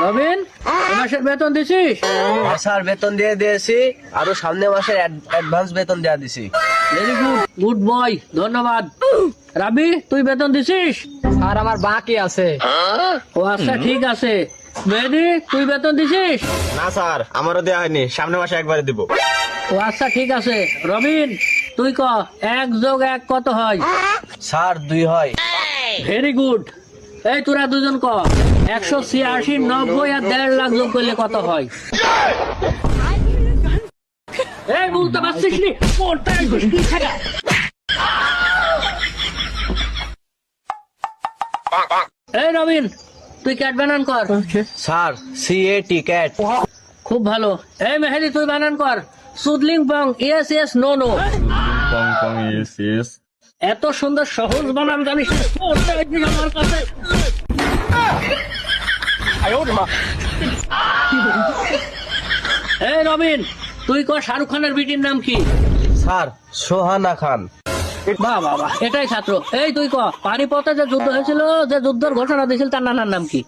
রবিন, এ মাসের বেতন দিছিস? স্যার বেতন দিয়ে দিয়েছি, আরো সামনে মাসের অ্যাডভান্স বেতন দেওয়া দিছি। ভেরি গুড, গুড বয়, ধন্যবাদ। রাবি, তুই বেতন দিছিস? আর আমার বাকি আছে। ও আচ্ছা, ঠিক আছে। মেহেদি, তুই বেতন দিছিস? না স্যার, আমারও দেওয়া হয়নি, সামনে মাসে একবারে দিব। ও আচ্ছা, ঠিক আছে। রবিন, তুই ক 1+1 কত হয়? স্যার 2 হয়। Very good. এই তোরা দুজন ক 186, 90 আর 1.5 লাখ যোগ করলে কত হয়? এই বলতে পারছিস নি? কোনটাই ঘুষি খাগা। এই রবিন, তুই ক্যাট বানান কর। Sir CAT cat. খুব ভালো। এই মেহেদি, তুই বানান কর সুদলিং বং ইয়েস ইয়েস নো নো। এত সুন্দর সহজ বানান জানিস না? কোনটা একদিন আমার কাছে। এই রবিন, তুই ক শাহরুখ খানের বিটির নাম কি? স্যার সোহানা খান। বাহ বাহ বাহ, এটাই ছাত্র। এই তুই ক পানিপথে যে যুদ্ধ হয়েছিল, যে যুদ্ধের ঘোষণা দিয়েছিল, তার নানার নাম কি?